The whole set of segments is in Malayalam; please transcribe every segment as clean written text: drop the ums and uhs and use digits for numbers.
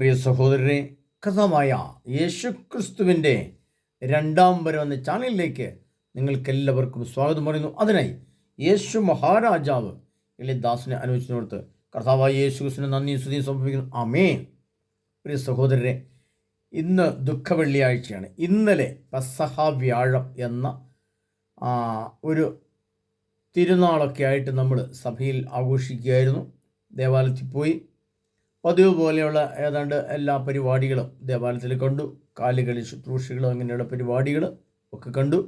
പ്രിയ സഹോദരരെ, കഥാവായ യേശുക്രിസ്തുവിൻ്റെ രണ്ടാം വരവ് എന്ന ചാനലിലേക്ക് നിങ്ങൾക്കെല്ലാവർക്കും സ്വാഗതം പറയുന്നു. അതിനായി യേശു മഹാരാജാവ് എളിദാസിനെ അനുവദിച്ചു കർത്താവായ യേശുക്രിസ്തുവിന് നന്ദി സ്തുതിയും സമർപ്പിക്കുന്നു. ആമേൻ. പ്രിയ സഹോദരരെ, ഇന്ന് ദുഃഖവെള്ളിയാഴ്ചയാണ്. ഇന്നലെ പെസഹ വ്യാഴം എന്ന ഒരു തിരുനാളൊക്കെ ആയിട്ട് നമ്മൾ സഭയിൽ ആഘോഷിക്കുകയായിരുന്നു. ദേവാലയത്തിൽ പോയി പതിവ് പോലെയുള്ള ഏതാണ്ട് എല്ലാ പരിപാടികളും ദേവാലയത്തിൽ കണ്ടു. കാലുകളി ശുശ്രൂഷകളും അങ്ങനെയുള്ള പരിപാടികൾ ഒക്കെ കണ്ടു.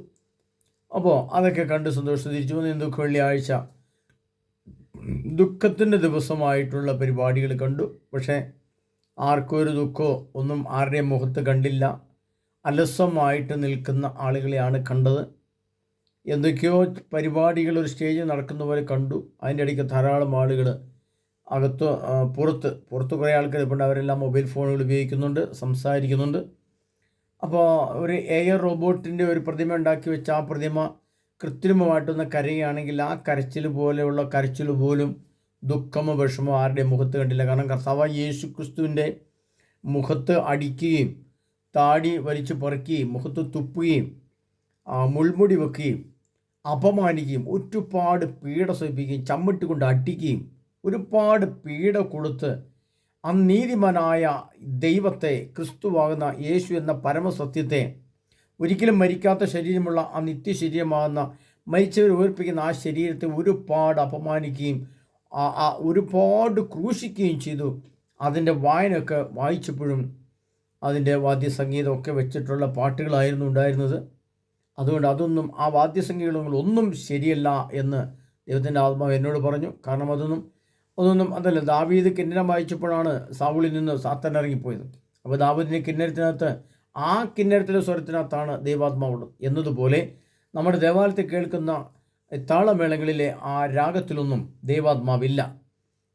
അപ്പോൾ അതൊക്കെ കണ്ട് സന്തോഷം തിരിച്ചു വന്ന് ദുഃഖ വെള്ളിയാഴ്ച ദുഃഖത്തിൻ്റെ ദിവസമായിട്ടുള്ള പരിപാടികൾ കണ്ടു. പക്ഷേ ആർക്കും ഒരു ദുഃഖമോ ഒന്നും ആരുടെയും മുഖത്ത് കണ്ടില്ല. അലസമായിട്ട് നിൽക്കുന്ന ആളുകളെയാണ് കണ്ടത്. എന്തൊക്കെയോ പരിപാടികൾ ഒരു സ്റ്റേജിൽ നടക്കുന്ന പോലെ കണ്ടു. അതിൻ്റെ ഇടയ്ക്ക് ധാരാളം ആളുകൾ പുറത്ത് കുറേ ആൾക്കാർ ഇപ്പോൾ അവരെല്ലാം മൊബൈൽ ഫോണുകൾ ഉപയോഗിക്കുന്നുണ്ട്, സംസാരിക്കുന്നുണ്ട്. അപ്പോൾ ഒരു എയർ റോബോട്ടിൻ്റെ ഒരു പ്രതിമ ഉണ്ടാക്കി വെച്ച ആ പ്രതിമ കൃത്രിമമായിട്ടൊന്ന് കരയുകയാണെങ്കിൽ ആ കരച്ചിൽ പോലെയുള്ള കരച്ചിൽ പോലും ദുഃഖമോ വിഷമോ ആരുടെയും മുഖത്ത് കണ്ടില്ല. കാരണം കർത്താവായ യേശുക്രിസ്തുവിൻ്റെ മുഖത്ത് അടിക്കുകയും താടി വലിച്ചു പറിക്കുകയും മുഖത്ത് തുപ്പുകയും മുൾമുടി വെക്കുകയും അപമാനിക്കുകയും ഒരുപാട് പീഡ സഹിപ്പിക്കുകയും ചമ്മിട്ട് കൊണ്ട് അടിക്കുകയും ഒരുപാട് പീഡ കൊടുത്ത് അനീതിമാനായ ദൈവത്തെ, ക്രിസ്തുവാകുന്ന യേശു എന്ന പരമസത്യത്തെ, ഒരിക്കലും മരിക്കാത്ത ശരീരമുള്ള ആ നിത്യശരീരമാകുന്ന മരിച്ചവർ ഉയർപ്പിക്കുന്ന ആ ശരീരത്തെ ഒരുപാട് അപമാനിക്കുകയും ഒരുപാട് ക്രൂശിക്കുകയും ചെയ്തു. അതിൻ്റെ വായനയൊക്കെ വായിച്ചപ്പോഴും അതിൻ്റെ വാദ്യസംഗീതമൊക്കെ വെച്ചിട്ടുള്ള പാട്ടുകളായിരുന്നു ഉണ്ടായിരുന്നത്. അതുകൊണ്ട് അതൊന്നും, ആ വാദ്യസംഗീതങ്ങളൊന്നും ശരിയല്ല എന്ന് ദൈവത്തിൻ്റെ ആത്മാവ് എന്നോട് പറഞ്ഞു. കാരണം അതൊന്നും അതല്ല. ദാവീദ് കിന്നരം വായിച്ചപ്പോഴാണ് സാവൂളിൽ നിന്ന് സാത്താൻ ഇറങ്ങിപ്പോയത്. അപ്പോൾ ദാവീദിൻ്റെ കിന്നരത്തിനകത്ത് ആ കിന്നരത്തിലെ സ്വരത്തിനകത്താണ് ദൈവാത്മാവുള്ളത് എന്നതുപോലെ നമ്മുടെ ദേവാലയത്തിൽ കേൾക്കുന്ന താളമേളങ്ങളിലെ ആ രാഗത്തിലൊന്നും ദൈവാത്മാവില്ല.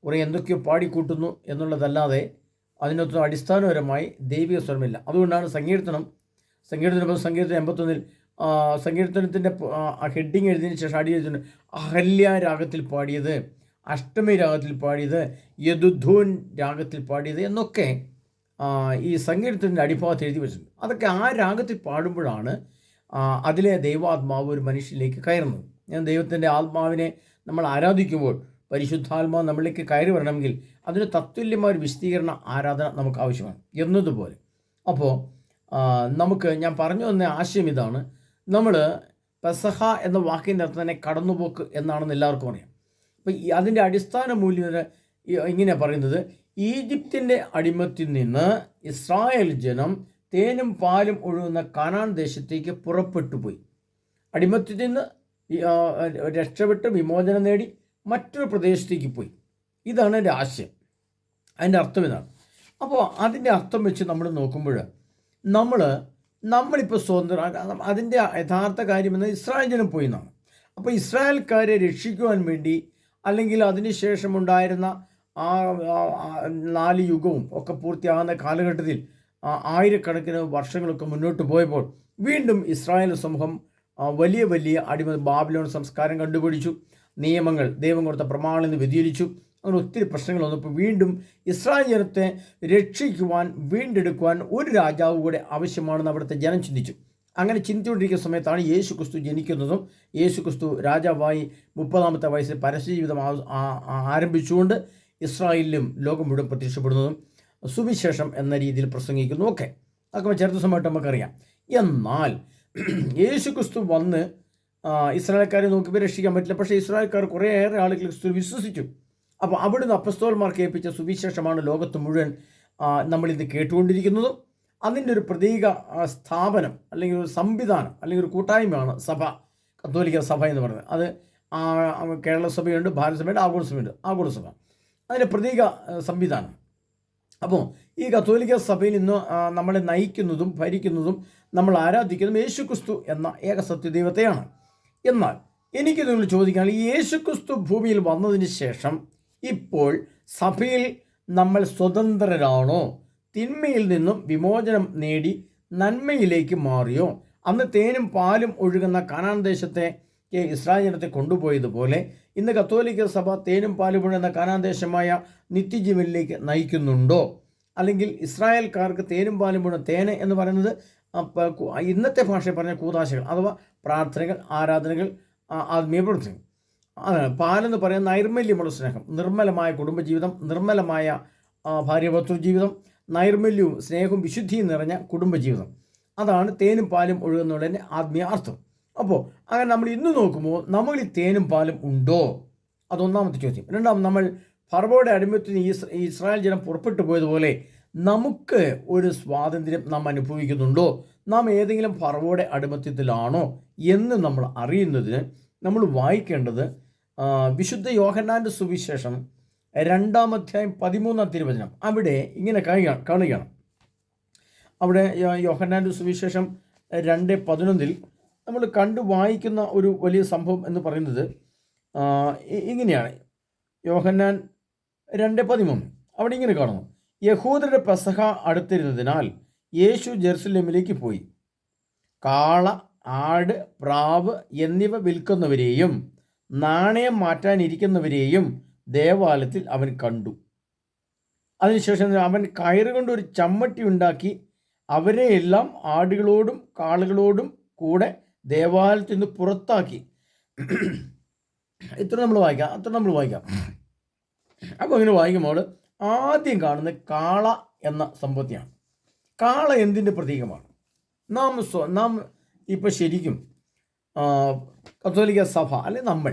കുറേ എന്തൊക്കെയോ പാടിക്കൂട്ടുന്നു എന്നുള്ളതല്ലാതെ അതിനൊന്നും അടിസ്ഥാനപരമായി ദൈവിക സ്വരമില്ല. അതുകൊണ്ടാണ് സങ്കീർത്തനം 81 സങ്കീർത്തനത്തിൻ്റെ ഹെഡിങ് എഴുതിയതിന് ശേഷം അടി എഴുതിയിട്ടുണ്ട്, അഹല്യ രാഗത്തിൽ പാടിയത്, അഷ്ടമി രാഗത്തിൽ പാടിയത്, യദുധൂൻ രാഗത്തിൽ പാടിയത് എന്നൊക്കെ ഈ സങ്കീർത്തനത്തിൻ്റെ അടിഭാഗത്ത് എഴുതി വെച്ചിട്ടുണ്ട്. അതൊക്കെ ആ രാഗത്തിൽ പാടുമ്പോഴാണ് അതിലെ ദൈവാത്മാവ് ഒരു മനുഷ്യനിലേക്ക് കയറുന്നത്. ദൈവത്തിൻ്റെ ആത്മാവിനെ നമ്മൾ ആരാധിക്കുമ്പോൾ പരിശുദ്ധാത്മാവ് നമ്മളിലേക്ക് കയറി വരണമെങ്കിൽ അതിന് തത്തുല്യമായ ഒരു വിശദീകരണ ആരാധന നമുക്ക് ആവശ്യമാണ് എന്നതുപോലെ. അപ്പോൾ ഞാൻ പറഞ്ഞു വന്ന ആശയം ഇതാണ്. നമ്മൾ പെസഹ എന്ന വാക്കിൻ്റെ അർത്ഥം തന്നെ കടന്നുപോക്ക് എന്നാണെന്ന് എല്ലാവർക്കും അറിയാം. അപ്പോൾ അതിൻ്റെ അടിസ്ഥാന മൂല്യം ഇങ്ങനെ പറയുന്നത്, ഈജിപ്തിൻ്റെ അടിമത്തിൽ നിന്ന് ഇസ്രായേൽ ജനം തേനും പാലും ഒഴുകുന്ന കാനാൻ ദേശത്തേക്ക് പുറപ്പെട്ടു പോയി. അടിമത്തിൽ നിന്ന് രക്ഷപ്പെട്ട് വിമോചനം നേടി മറ്റൊരു പ്രദേശത്തേക്ക് പോയി. ഇതാണ് എൻ്റെ ആശയം. അതിൻ്റെ അർത്ഥം ഇതാണ്. അപ്പോൾ അതിൻ്റെ അർത്ഥം വെച്ച് നമ്മൾ നോക്കുമ്പോൾ നമ്മളിപ്പോൾ സ്വതന്ത്രം, അതിൻ്റെ യഥാർത്ഥ കാര്യം എന്നത് ഇസ്രായേൽ ജനം പോയി എന്നാണ്. അപ്പോൾ ഇസ്രായേൽക്കാരെ രക്ഷിക്കുവാൻ വേണ്ടി, അല്ലെങ്കിൽ അതിനുശേഷമുണ്ടായിരുന്ന ആ 4 യുഗവും ഒക്കെ പൂർത്തിയാകുന്ന കാലഘട്ടത്തിൽ ആയിരക്കണക്കിന് വർഷങ്ങളൊക്കെ മുന്നോട്ട് പോയപ്പോൾ വീണ്ടും ഇസ്രായേൽ സമൂഹം വലിയ ബാബിലോൺ സംസ്കാരം കണ്ടുപിടിച്ചു. നിയമങ്ങൾ, ദൈവം കൊടുത്ത പ്രമാണങ്ങൾ വ്യതിചലിച്ചു. അങ്ങനെ ഒത്തിരി പ്രശ്നങ്ങൾ വന്നപ്പോൾ വീണ്ടും ഇസ്രായേൽ ജനത്തെ രക്ഷിക്കുവാൻ, വീണ്ടെടുക്കുവാൻ ഒരു രാജാവ് കൂടെ ആവശ്യമാണെന്ന് അവിടുത്തെ ജനം ചിന്തിച്ചു. അങ്ങനെ ചിന്തിച്ചുകൊണ്ടിരിക്കുന്ന സമയത്താണ് യേശുക്രിസ്തു ജനിക്കുന്നതും യേശുക്രിസ്തു രാജാവായി 30-ാമത്തെ വയസ്സിൽ പരസ്യജീവിതം ആരംഭിച്ചുകൊണ്ട് ഇസ്രായേലിലും ലോകം മുഴുവൻ പ്രത്യക്ഷപ്പെടുന്നതും സുവിശേഷം എന്ന രീതിയിൽ പ്രസംഗിക്കുന്നു. അതൊക്കെ ചരിത്രസമയത്ത് നമുക്കറിയാം. എന്നാൽ യേശുക്രിസ്തു വന്ന് ഇസ്രായേൽക്കാരെ നോക്കിയപ്പോൾ രക്ഷിക്കാൻ പറ്റില്ല. പക്ഷേ ഇസ്രായേൽക്കാർ കുറേയേറെ ആളുകൾ ക്രിസ്തു വിശ്വസിച്ചു. അപ്പോൾ അവിടുന്ന് അപ്പസ്തോലന്മാർക്ക് ഏൽപ്പിച്ച സുവിശേഷമാണ് ലോകത്ത് മുഴുവൻ നമ്മളിത് കേട്ടുകൊണ്ടിരിക്കുന്നതും. അതിൻ്റെ ഒരു പ്രതീക സ്ഥാപനം, അല്ലെങ്കിൽ ഒരു സംവിധാനം, അല്ലെങ്കിൽ ഒരു കൂട്ടായ്മയാണ് സഭ, കത്തോലിക്ക സഭ എന്ന് പറയുന്നത്. അത് കേരള സഭയുണ്ട്, ഭാരത സഭയുണ്ട്, ആഗോള സഭ, അതിൻ്റെ പ്രതീക സംവിധാനം. അപ്പോൾ ഈ കത്തോലിക്ക സഭയിൽ ഇന്ന് നമ്മളെ നയിക്കുന്നതും ഭരിക്കുന്നതും നമ്മൾ ആരാധിക്കുന്നതും യേശുക്രിസ്തു എന്ന ഏക സത്യദൈവത്തെയാണ്. എന്നാൽ എനിക്ക് നിങ്ങൾ ചോദിക്കുകയാണ്, ഈ യേശുക്രിസ്തു ഭൂമിയിൽ വന്നതിന് ശേഷം ഇപ്പോൾ സഭയിൽ നമ്മൾ സ്വതന്ത്രരാണോ? തിന്മയിൽ നിന്നും വിമോചനം നേടി നന്മയിലേക്ക് മാറിയോ? അന്ന് തേനും പാലും ഒഴുകുന്ന കാനാൻ ദേശത്തെ ഇസ്രായേൽ ജനത്തെ കൊണ്ടുപോയതുപോലെ ഇന്ന് കത്തോലിക്ക സഭ തേനും പാലും ഒഴുകുന്ന കാനാൻ ദേശമായ നിത്യജീവനിലേക്ക് നയിക്കുന്നുണ്ടോ? അല്ലെങ്കിൽ ഇസ്രായേൽക്കാർക്ക് തേനും പാലും വീണ തേന് എന്ന് പറയുന്നത് ഇന്നത്തെ ഭാഷയിൽ പറഞ്ഞ കൂതാശകൾ അഥവാ പ്രാർത്ഥനകൾ, ആരാധനകൾ, ആത്മീയ പ്രവർത്തനങ്ങൾ. അതാണ് പാലെന്ന് പറയുന്ന നൈർമല്യമുള്ള സ്നേഹം, നിർമ്മലമായ കുടുംബജീവിതം, നിർമ്മലമായ ഭാര്യഭർത്തൃ ജീവിതം, നൈർമല്യവും സ്നേഹവും വിശുദ്ധിയും നിറഞ്ഞ കുടുംബജീവിതം. അതാണ് തേനും പാലും ഒഴുകുന്നുള്ളതിൻ്റെ ആത്മീയ അർത്ഥം. അപ്പോൾ അങ്ങനെ നമ്മൾ ഇന്ന് നോക്കുമ്പോൾ നമ്മൾ ഈ തേനും പാലും ഉണ്ടോ? അതൊന്നാമത്തെ ചോദ്യം. രണ്ടാമത്, നമ്മൾ ഫറവോയുടെ അടിമത്തത്തിന് ഇസ്രായേൽ ജനം പുറപ്പെട്ടു പോയതുപോലെ നമുക്ക് ഒരു സ്വാതന്ത്ര്യം നാം അനുഭവിക്കുന്നുണ്ടോ? നാം ഏതെങ്കിലും ഫറവോയുടെ അടിമത്തത്തിലാണോ എന്ന് നമ്മൾ അറിയുന്നതിന് നമ്മൾ വായിക്കേണ്ടത് വിശുദ്ധ യോഹന്നാൻ്റെ സുവിശേഷം 2-ാം അധ്യായം 13-ാം തിരുവചനം. അവിടെ ഇങ്ങനെ കാണുകയാണ്. അവിടെ യോഹന്നാൻ്റെ സുവിശേഷം 2:11 നമ്മൾ കണ്ടു വായിക്കുന്ന ഒരു വലിയ സംഭവം എന്ന് പറയുന്നത് ഇങ്ങനെയാണ്. യോഹന്നാൻ 2:13 അവിടെ ഇങ്ങനെ കാണുന്നു: യഹൂദരുടെ പെസഹ അടുത്തിരുന്നതിനാൽ യേശു ജെറുസലേമിലേക്ക് പോയി. കാള, ആട്, പ്രാവ് എന്നിവ വിൽക്കുന്നവരെയും നാണയം മാറ്റാനിരിക്കുന്നവരെയും ദേവാലയത്തിൽ അവൻ കണ്ടു. അതിനുശേഷം അവൻ കയറുകൊണ്ട് ഒരു ചമ്മട്ടി ഉണ്ടാക്കി അവരെയെല്ലാം ആടുകളോടും കാളുകളോടും കൂടെ ദേവാലയത്തിൽ നിന്ന് പുറത്താക്കി. അത്ര നമ്മൾ വായിക്കാം. അപ്പോൾ ഇങ്ങനെ വായിക്കുമ്പോൾ ആദ്യം കാണുന്നത് കാള എന്ന സംഭവത്തെയാണ്. കാള എന്തിൻ്റെ പ്രതീകമാണ്? നാം ഇപ്പോൾ ശരിക്കും കത്തോലിക്ക സഭ അല്ലെ നമ്മൾ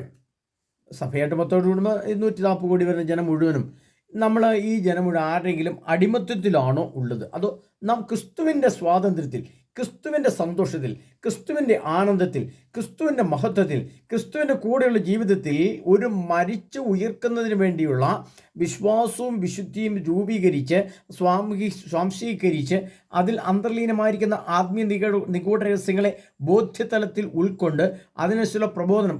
സഭയായിട്ട് മൊത്തം കൂടുമ്പോൾ 140 കോടി വരുന്ന ജനം മുഴുവനും നമ്മൾ ഈ ജനം മുഴുവൻ ആരെങ്കിലും അടിമത്വത്തിലാണോ ഉള്ളത്? അതോ നാം ക്രിസ്തുവിൻ്റെ സ്വാതന്ത്ര്യത്തിൽ, ക്രിസ്തുവിൻ്റെ സന്തോഷത്തിൽ, ക്രിസ്തുവിൻ്റെ ആനന്ദത്തിൽ, ക്രിസ്തുവിൻ്റെ മഹത്വത്തിൽ, ക്രിസ്തുവിൻ്റെ കൂടെയുള്ള ജീവിതത്തിൽ ഒരു മരിച്ച് ഉയർക്കുന്നതിന് വേണ്ടിയുള്ള വിശ്വാസവും വിശുദ്ധിയും രൂപീകരിച്ച് സ്വാംശീകരിച്ച് അതിൽ അന്തർലീനമായിരിക്കുന്ന ആത്മീയ നിഗൂഢ രഹസ്യങ്ങളെ ബോധ്യതലത്തിൽ ഉൾക്കൊണ്ട് അതിനുള്ള പ്രബോധനം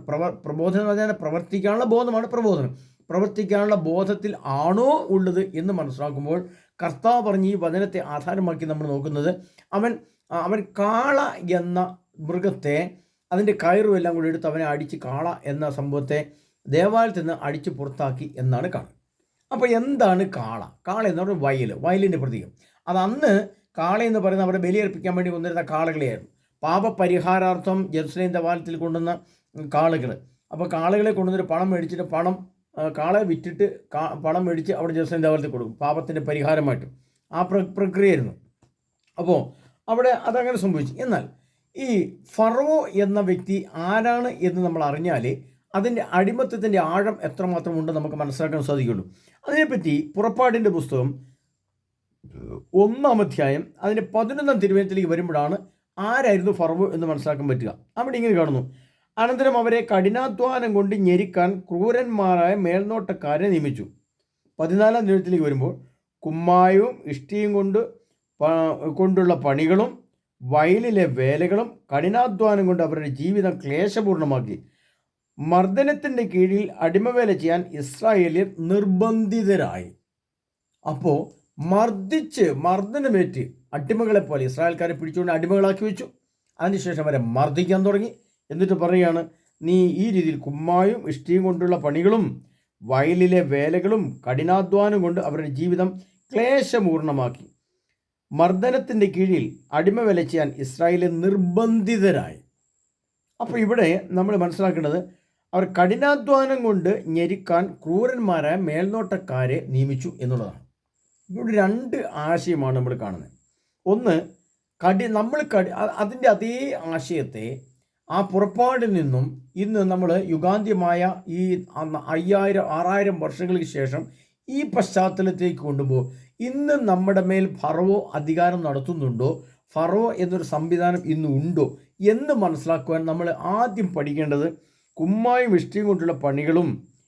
എന്ന് പറഞ്ഞാൽ പ്രവർത്തിക്കാനുള്ള ബോധമാണ് പ്രബോധനം. പ്രവർത്തിക്കാനുള്ള ബോധത്തിൽ ആണോ ഉള്ളത് എന്ന് മനസ്സിലാക്കുമ്പോൾ കർത്താവ് പറഞ്ഞ് ഈ വചനത്തെ ആധാരമാക്കി നമ്മൾ നോക്കുന്നത് അവൻ കാള എന്ന മൃഗത്തെ അതിൻ്റെ കയറും എല്ലാം കൂടി എടുത്ത് അവനെ അടിച്ച് കാള എന്ന സംഭവത്തെ ദേവാലയത്തിൽ നിന്ന് അടിച്ച് പുറത്താക്കി എന്നാണ് കാണുന്നത്. അപ്പോൾ എന്താണ് കാള? കാള എന്ന് പറഞ്ഞാൽ വയലിൻ്റെ പ്രതീകം. അത് അന്ന് കാള എന്ന് പറയുന്നത് അവിടെ ബലിയർപ്പിക്കാൻ വേണ്ടി കൊണ്ടുവരുന്ന കാളകളെയായിരുന്നു. പാപപരിഹാരാർത്ഥം ജെറുസലേം ദേവാലയത്തിൽ കൊണ്ടുവന്ന കാളകൾ. അപ്പോൾ കാളകളെ കൊണ്ടുവന്നിട്ട് പണം മേടിച്ചിട്ട് കാളെ വിറ്റിട്ട് പണം മേടിച്ച് അവിടെ ജെറുസലേം ദേവാലയത്തിൽ കൊടുക്കും, പാപത്തിൻ്റെ പരിഹാരമായിട്ട്. ആ പ്രക്രിയയായിരുന്നു. അപ്പോൾ അവിടെ അതങ്ങനെ സംഭവിച്ചു. എന്നാൽ ഈ ഫറവോ എന്ന വ്യക്തി ആരാണ് എന്ന് നമ്മൾ അറിഞ്ഞാൽ അതിൻ്റെ അടിമത്തത്തിൻ്റെ ആഴം എത്രമാത്രം ഉണ്ടെന്ന് നമുക്ക് മനസ്സിലാക്കാൻ സാധിക്കുള്ളൂ. അതിനെപ്പറ്റി പുറപ്പാടിൻ്റെ പുസ്തകം 1-ാം അധ്യായം അതിൻ്റെ 11-ാം തിരുവചനത്തിലേക്ക് വരുമ്പോഴാണ് ആരായിരുന്നു ഫറവോ എന്ന് മനസ്സിലാക്കാൻ പറ്റുക. അവിടെ ഇങ്ങനെ കാണുന്നു: അനന്തരം അവരെ കഠിനാധ്വാനം കൊണ്ട് ഞെരുക്കാൻ ക്രൂരന്മാരായ മേൽനോട്ടക്കാരെ നിയമിച്ചു. 14-ാം തിരുവചനത്തിലേക്ക് വരുമ്പോൾ കുമ്മായവും ഇഷ്ടിയും കൊണ്ടുള്ള പണികളും വയലിലെ വേലകളും കഠിനാധ്വാനം കൊണ്ട് അവരുടെ ജീവിതം ക്ലേശപൂർണ്ണമാക്കി. മർദ്ദനത്തിൻ്റെ കീഴിൽ അടിമവേല ചെയ്യാൻ ഇസ്രായേലിയർ നിർബന്ധിതരായി. അപ്പോൾ മർദ്ദനമേറ്റ് അടിമകളെ പോലെ ഇസ്രായേൽക്കാരെ പിടിച്ചുകൊണ്ട് അടിമകളാക്കി വെച്ചു. അതിനുശേഷം അവരെ മർദ്ദിക്കാൻ തുടങ്ങി. എന്നിട്ട് പറയുകയാണ്, നീ ഈ രീതിയിൽ കുമ്മായും ഇഷ്ടിയും കൊണ്ടുള്ള പണികളും വയലിലെ വേലകളും കഠിനാധ്വാനം കൊണ്ട് അവരുടെ ജീവിതം ക്ലേശപൂർണ്ണമാക്കി. മർദ്ദനത്തിൻ്റെ കീഴിൽ അടിമവേല ചെയ്യാൻ ഇസ്രായേലിൽ നിർബന്ധിതരായി. അപ്പോൾ ഇവിടെ നമ്മൾ മനസ്സിലാക്കേണ്ടത് അവർ കഠിനാധ്വാനം കൊണ്ട് ഞെരുക്കാൻ ക്രൂരന്മാരായ മേൽനോട്ടക്കാരെ നിയമിച്ചു എന്നുള്ളതാണ്. ഇവിടെ 2 ആശയമാണ് നമ്മൾ കാണുന്നത്. ഒന്ന്, അതിൻ്റെ അതേ ആശയത്തെ ആ പുറപ്പാടിൽ നിന്നും ഇന്ന് നമ്മൾ യുഗാന്ത്യമായ ഈ 5000-6000 വർഷങ്ങൾക്ക് ശേഷം ഈ പശ്ചാത്തലത്തേക്ക് കൊണ്ടുപോകുമ്പോൾ ഇന്ന് നമ്മുടെ മേൽ ഫറവോ അധികാരം നടത്തുന്നുണ്ടോ, ഫറവോ എന്നൊരു സംവിധാനം ഇന്ന് ഉണ്ടോ എന്ന് മനസ്സിലാക്കുവാൻ നമ്മൾ ആദ്യം പഠിക്കേണ്ടത് കുമ്മായും ഇഷ്ടിയും കൊണ്ടുള്ള പണികളും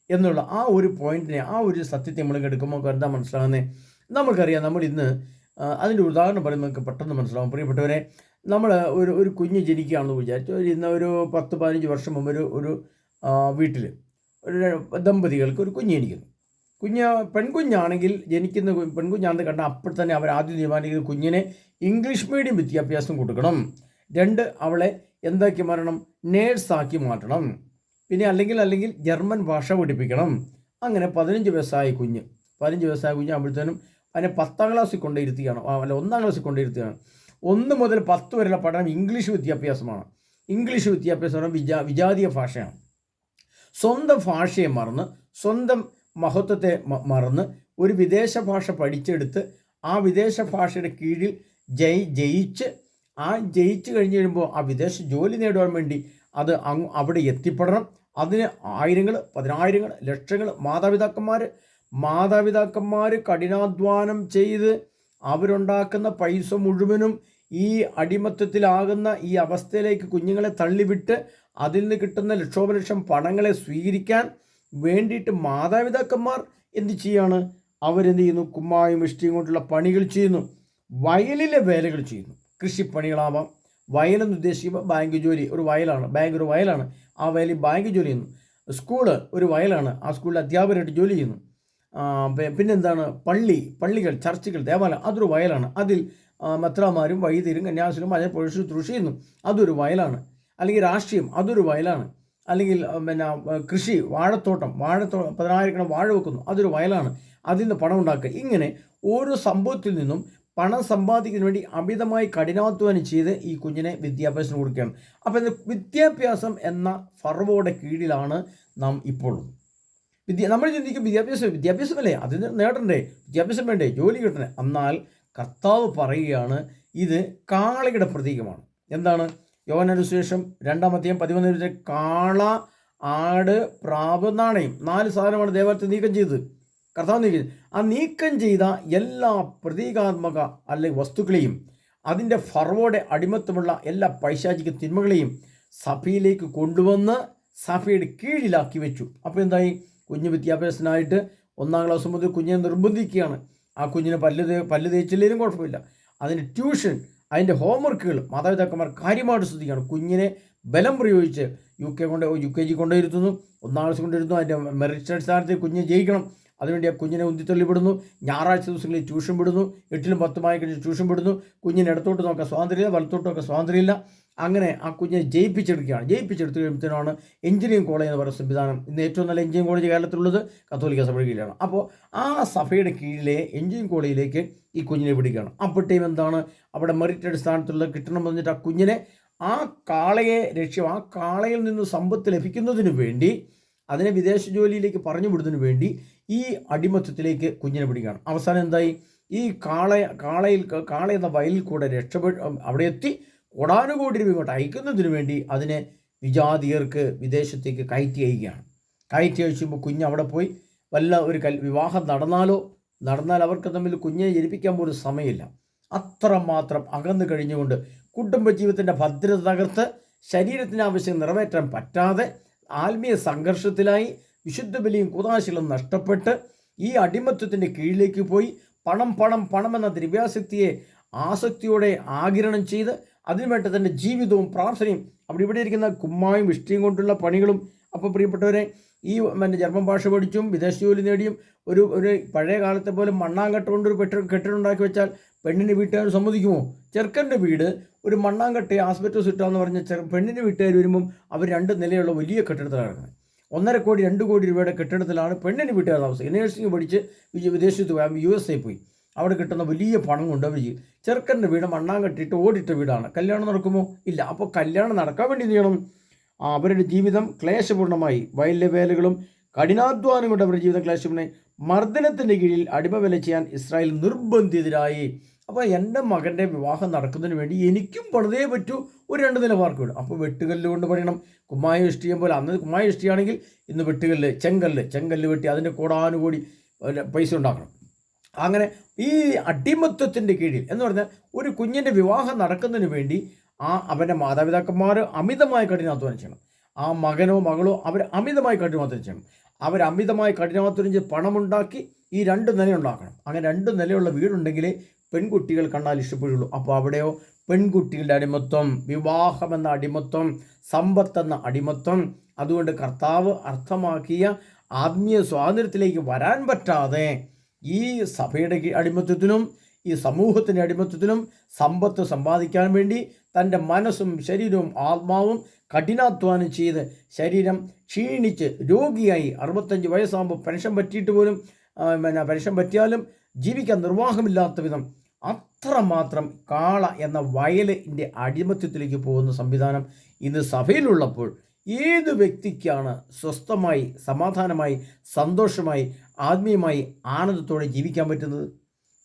എന്നുള്ള ആ ഒരു പോയിന്റിനെ, ആ ഒരു സത്യത്തെ നമ്മൾ എടുക്കുമ്പോൾ എന്താ മനസ്സിലാകുന്നത്? നമുക്കറിയാം, നമ്മൾ ഇന്ന് അതിൻ്റെ ഉദാഹരണം പറയുമ്പോൾ നമുക്ക് പെട്ടെന്ന് മനസ്സിലാവും. പ്രിയപ്പെട്ടവരെ, നമ്മൾ ഒരു കുഞ്ഞ് ജനിക്കുകയാണെന്ന് വിചാരിച്ചു. ഇന്ന് ഒരു 10-15 വർഷം മുമ്പ് ഒരു വീട്ടിൽ ഒരു ദമ്പതികൾക്ക് ഒരു കുഞ്ഞ് ജനിക്കുന്നു. പെൺകുഞ്ഞാണെങ്കിൽ ജനിക്കുന്ന പെൺകുഞ്ഞാണെന്ന് കണ്ടാൽ അപ്പോൾ തന്നെ അവർ ആദ്യം തീരുമാനിക്കുന്ന കുഞ്ഞിനെ ഇംഗ്ലീഷ് മീഡിയം വിദ്യാഭ്യാസം കൊടുക്കണം. 2, അവളെ എന്താക്കി മാറ്റണം? നേഴ്സാക്കി മാറ്റണം. പിന്നെ അല്ലെങ്കിൽ ജർമ്മൻ ഭാഷ പഠിപ്പിക്കണം. അങ്ങനെ 15 വയസ്സായ കുഞ്ഞ് ആകുമ്പോഴത്തേനും അതിനെ 10ാം ക്ലാസ്സിൽ കൊണ്ടിരുത്തുകയാണ്, അല്ല 1ാം ക്ലാസ്സിൽ കൊണ്ടിരുത്തുകയാണ്. 1 മുതൽ 10 വരെയുള്ള പഠനം ഇംഗ്ലീഷ് വിദ്യാഭ്യാസമാണ്. ഇംഗ്ലീഷ് വിദ്യാഭ്യാസം വിജാതീയ ഭാഷയാണ്. സ്വന്തം ഭാഷയെ മറന്ന്, സ്വന്തം മഹത്വത്തെ മറന്ന് ഒരു വിദേശ ഭാഷ പഠിച്ചെടുത്ത് ആ വിദേശ ഭാഷയുടെ കീഴിൽ ജയിച്ച് കഴിഞ്ഞ് കഴിയുമ്പോൾ ആ വിദേശ ജോലി നേടുവാൻ വേണ്ടി അത് അവിടെ എത്തിപ്പെടണം. അതിന് ആയിരങ്ങൾ, പതിനായിരങ്ങൾ, ലക്ഷങ്ങൾ മാതാപിതാക്കന്മാർ കഠിനാധ്വാനം ചെയ്ത് അവരുണ്ടാക്കുന്ന പൈസ മുഴുവനും ഈ അടിമത്തത്തിലാകുന്ന ഈ അവസ്ഥയിലേക്ക് കുഞ്ഞുങ്ങളെ തള്ളിവിട്ട് അതിൽ നിന്ന് കിട്ടുന്ന ലക്ഷോപലക്ഷം പണങ്ങളെ സ്വീകരിക്കാൻ വേണ്ടിയിട്ട് മാതാപിതാക്കന്മാർ എന്ത് ചെയ്യാണ്? അവരെന്ത് ചെയ്യുന്നു? കുമ്മായും ഇഷ്ടിയും കൊണ്ടുള്ള പണികൾ ചെയ്യുന്നു, വയലിലെ വേലകൾ ചെയ്യുന്നു. കൃഷിപ്പണികളാവാം. വയലെന്ന് ഉദ്ദേശിക്കുമ്പോൾ ബാങ്ക് ജോലി, ഒരു വയലാണ്, ബാങ്ക് ഒരു വയലാണ്, ആ വയലിൽ ബാങ്ക് ജോലി ചെയ്യുന്നു. സ്കൂള് ഒരു വയലാണ്, ആ സ്കൂളിൽ അധ്യാപകരായിട്ട് ജോലി ചെയ്യുന്നു. പിന്നെന്താണ്? പള്ളികൾ, ചർച്ചുകൾ, ദേവാലയം, അതൊരു വയലാണ്. അതിൽ മെത്രാമാരും വൈദികരും കന്യാസ്ത്രീകളും അതിനെ ശുശ്രൂഷ ചെയ്യുന്നു, അതൊരു വയലാണ്. അല്ലെങ്കിൽ രാഷ്ട്രീയം, അതൊരു വയലാണ്. അല്ലെങ്കിൽ കൃഷി, വാഴത്തോട്ടം 10,000 വാഴ വെക്കുന്നു, അതൊരു വയലാണ്. അതിൽ നിന്ന് പണം ഉണ്ടാക്കുക. ഇങ്ങനെ ഓരോ സംഭവത്തിൽ നിന്നും പണം സമ്പാദിക്കുന്നതിന് വേണ്ടി അമിതമായി കഠിനാധ്വാനം ചെയ്ത് ഈ കുഞ്ഞിനെ വിദ്യാഭ്യാസം കൊടുക്കുകയാണ്. അപ്പോൾ വിദ്യാഭ്യാസം എന്ന ഫറവോയുടെ കീഴിലാണ് നാം ഇപ്പോൾ. നമ്മൾ ചിന്തിക്കും വിദ്യാഭ്യാസമല്ലേ, അതിന് നേടണ്ടേ, വിദ്യാഭ്യാസം വേണ്ടേ, ജോലി കിട്ടണേ. എന്നാൽ കർത്താവ് പറയുകയാണ് ഇത് കാളയുടെ പ്രതീകമാണ്. എന്താണ്? യോഹന്നാന്റെ സുവിശേഷം 2:11 കാള, ആട്, പ്രാവ്, നാണയം 4 സാധനമാണ് ദേവാലയത്തിൽ നീക്കം ചെയ്തത്. കർത്താവ് നീക്കം ചെയ്ത എല്ലാ പ്രതീകാത്മക അല്ലെങ്കിൽ വസ്തുക്കളെയും അതിൻ്റെ ഫറവോടെ അടിമത്തമുള്ള എല്ലാ പൈശാചിക തിന്മകളെയും സഭയിലേക്ക് കൊണ്ടുവന്ന് സഭയുടെ കീഴിലാക്കി വെച്ചു. അപ്പോൾ എന്തായി? കുഞ്ഞ് വിദ്യാഭ്യാസത്തിനായിട്ട് 1ാം ക്ലാസ് മുതൽ കുഞ്ഞിനെ നിർബന്ധിക്കുകയാണ്. ആ കുഞ്ഞിന് പല്ല് തേച്ചില്ലെങ്കിലും കുഴപ്പമില്ല, അതിന് ട്യൂഷൻ, അതിൻ്റെ ഹോംവർക്കുകൾ മാതാപിതാക്കന്മാർ കാര്യമായിട്ട് ശ്രദ്ധിക്കുകയാണ്. കുഞ്ഞിനെ ബലം പ്രയോഗിച്ച് UKG കൊണ്ടുവരുത്തുന്നു, 1ാം ക്ലാസ് കൊണ്ടിരുത്തുന്നു. അതിൻ്റെ മെറിറ്റ് അടിസ്ഥാനത്തിൽ കുഞ്ഞ് ജയിക്കണം, അതിനുവേണ്ടി ആ കുഞ്ഞിനെ ഉന്തിത്തള്ളിവിടുന്നു. ഞായറാഴ്ച ദിവസങ്ങളിൽ ട്യൂഷൻ വിടുന്നു, 8ലും 10മായി കഴിഞ്ഞ് ട്യൂഷൻ വിടുന്നു. കുഞ്ഞിന് ഇടത്തോട്ട് നോക്കാൻ സ്വാതന്ത്ര്യമില്ല, വലത്തോട്ട് നോക്കാൻ സ്വാതന്ത്ര്യമില്ല. അങ്ങനെ ആ കുഞ്ഞിനെ ജയിപ്പിച്ചെടുക്കുകയാണ്. ജയിപ്പിച്ചെടുത്ത് കഴിയുമ്പോഴത്തേനാണ് എഞ്ചിനീയറിംഗ് കോളേജ് എന്ന് പറയുന്ന സംവിധാനം. ഇന്ന് ഏറ്റവും നല്ല എഞ്ചിനീയറിംഗ് കോളേജ് കേരളത്തിലുള്ളത് കത്തോലിക്ക സഭയുടെ കീഴിലാണ്. അപ്പോൾ ആ സഭയുടെ കീഴിലെ എഞ്ചിനീയറിംഗ് കോളേജിലേക്ക് ഈ കുഞ്ഞിനെ വിടുകയാണ്. അപ്പോഴത്തേയും എന്താണ്? അവിടെ മെറിറ്റ് അടിസ്ഥാനത്തിലുള്ള കിട്ടണമെന്ന് പറഞ്ഞിട്ട് ആ കുഞ്ഞിനെ, ആ കാളയെ ആ കാളയിൽ നിന്ന് സമ്പത്ത് ലഭിക്കുന്നതിന് വേണ്ടി, അതിനെ വിദേശ ജോലിയിലേക്ക് പറഞ്ഞു വിടുന്നതിന് വേണ്ടി ഈ അടിമത്തത്തിലേക്ക് കുഞ്ഞിനെ പിടിക്കുകയാണ്. അവസാനം എന്തായി? ഈ കാള എന്ന വയലിൽ കൂടെ അവിടെ എത്തി കോടാനുകോടി രൂപ ഇങ്ങോട്ട് അയക്കുന്നതിന് വേണ്ടി അതിനെ വിജാതിയർക്ക് വിദേശത്തേക്ക് കയറ്റി അയക്കുകയാണ്. കയറ്റി അയച്ചുമ്പോൾ കുഞ്ഞ് അവിടെ പോയി ഒരു വിവാഹം നടന്നാൽ അവർക്ക് തമ്മിൽ കുഞ്ഞിനെ ജനിപ്പിക്കാൻ പോലും സമയമില്ല. അത്രമാത്രം അകന്നു കഴിഞ്ഞുകൊണ്ട് കുടുംബജീവിതത്തിൻ്റെ ഭദ്രത തകർത്ത് ശരീരത്തിൻ്റെ ആവശ്യം നിറവേറ്റാൻ പറ്റാതെ ആത്മീയ സംഘർഷത്തിലായി വിശുദ്ധ ബലിയും കൂതാശകളും നഷ്ടപ്പെട്ട് ഈ അടിമത്വത്തിൻ്റെ കീഴിലേക്ക് പോയി പണം എന്ന ദ്രവ്യാസക്തിയെ ആസക്തിയോടെ ആഗിരണം ചെയ്ത് അതിനുവേണ്ടി തൻ്റെ ജീവിതവും പ്രാർത്ഥനയും ഇവിടെ ഇരിക്കുന്ന കുമ്മായും ഇഷ്ടിയും കൊണ്ടുള്ള പണികളും. അപ്പോൾ പ്രിയപ്പെട്ടവരെ, ഈ ജർമ്മൻ ഭാഷ പഠിച്ചും വിദേശ ജോലി നേടിയും ഒരു പഴയ കാലത്തെ പോലെ മണ്ണാങ്കട്ട കൊണ്ട് ഒരു കെട്ടിടമുണ്ടാക്കി വെച്ചാൽ പെണ്ണിൻ്റെ വീട്ടുകാർ സമ്മതിക്കുമോ? ചെറുക്കൻ്റെ വീട് ഒരു മണ്ണാങ്കട്ട ആസ്പെറ്റോസ് ഇട്ടാന്ന് പറഞ്ഞ പെണ്ണിൻ്റെ വീട്ടുകാർ വരുമ്പം അവർ 2 നിലയുള്ള വലിയ കെട്ടിടത്തിലാണ് കിടക്കുന്നത്. 1.5 കോടി 2 കോടി രൂപയുടെ കെട്ടിടത്തിലാണ് പെണ്ണിൻ്റെ വീട്ടുകാർ താമസിക്കുന്നത്. നഴ്സിംഗ് പഠിച്ച് വിദേശത്ത് പോയി USA പോയി അവിടെ കിട്ടുന്ന വലിയ പണം കൊണ്ട് അവർ ചെയ്യും. ചെറുക്കൻ്റെ വീട് മണ്ണാങ്കട്ടിട്ട് ഓടിട്ട വീടാണ്. കല്യാണം നടക്കുമോ? ഇല്ല. അപ്പോൾ കല്യാണം നടക്കാൻ വേണ്ടി എന്ത് ചെയ്യണം? അവരുടെ ജീവിതം ക്ലേശപൂർണ്ണമായി, വയലിലെ വേലകളും കഠിനാധ്വാനം കൊണ്ട് അവരുടെ ജീവിതം ക്ലേശപൂർണ്ണമായി മർദ്ദനത്തിൻ്റെ കീഴിൽ അടിമവേല ചെയ്യാൻ ഇസ്രായേൽ നിർബന്ധിതരായി. അപ്പോൾ എൻ്റെ മകൻ്റെ വിവാഹം നടക്കുന്നതിന് വേണ്ടി എനിക്കും പണിതേ പറ്റൂ, ഒരു 2 നില പാർക്ക് വിടും. അപ്പോൾ വെട്ടുകല്ല് കൊണ്ട് പണിയണം. കുമ്മായ ഇഷ്ടിയം പോലെ, അന്ന് കുമ്മായ ഇഷ്ടിയാണെങ്കിൽ ഇന്ന് വെട്ടുകല്ല്, ചെങ്കല്ല് വെട്ടി അതിൻ്റെ കോടാനുകൂടി പൈസ ഉണ്ടാക്കണം. അങ്ങനെ ഈ അടിമത്വത്തിൻ്റെ കീഴിൽ എന്ന് പറഞ്ഞാൽ ഒരു കുഞ്ഞിൻ്റെ വിവാഹം നടക്കുന്നതിന് വേണ്ടി അവൻ്റെ മാതാപിതാക്കന്മാർ അമിതമായി കഠിനാധ്വാനം ചെയ്യണം. ആ മകനോ മകളോ അവർ അമിതമായി കഠിനാധ്വാനം ചെയ്യണം. അവർ അമിതമായി കഠിനാധ്വാനം ചെയ്ത് പണമുണ്ടാക്കി ഈ 2 നില ഉണ്ടാക്കണം. അങ്ങനെ 2 നിലയുള്ള വീടുണ്ടെങ്കിലേ പെൺകുട്ടികൾ കണ്ടാൽ ഇഷ്ടപ്പെടുള്ളൂ. അപ്പോൾ അവിടെയോ പെൺകുട്ടികളുടെ അടിമത്വം, വിവാഹമെന്ന അടിമത്വം, സമ്പത്തെന്ന അടിമത്വം. അതുകൊണ്ട് കർത്താവ് അർത്ഥമാക്കിയ ആത്മീയ സ്വാതന്ത്ര്യത്തിലേക്ക് വരാൻ പറ്റാതെ ഈ സഭയുടെ അടിമത്വത്തിനും ഈ സമൂഹത്തിൻ്റെ അടിമത്വത്തിനും സമ്പത്ത് സമ്പാദിക്കാൻ വേണ്ടി തൻ്റെ മനസ്സും ശരീരവും ആത്മാവും കഠിനാധ്വാനം ചെയ്ത് ശരീരം ക്ഷീണിച്ച് രോഗിയായി 65 വയസ്സാകുമ്പോൾ പെൻഷൻ പറ്റിയിട്ട് പോലും പെൻഷൻ പറ്റിയാലും ജീവിക്കാൻ നിർവാഹമില്ലാത്ത വിധം അത്രമാത്രം കാള എന്ന വയലിൻ്റെ അടിമത്യത്തിലേക്ക് പോകുന്ന സംവിധാനം ഇന്ന് സഭയിലുള്ളപ്പോൾ ഏത് വ്യക്തിക്കാണ് സ്വസ്ഥമായി, സമാധാനമായി, സന്തോഷമായി, ആത്മീയമായി, ആനന്ദത്തോടെ ജീവിക്കാൻ പറ്റുന്നത്?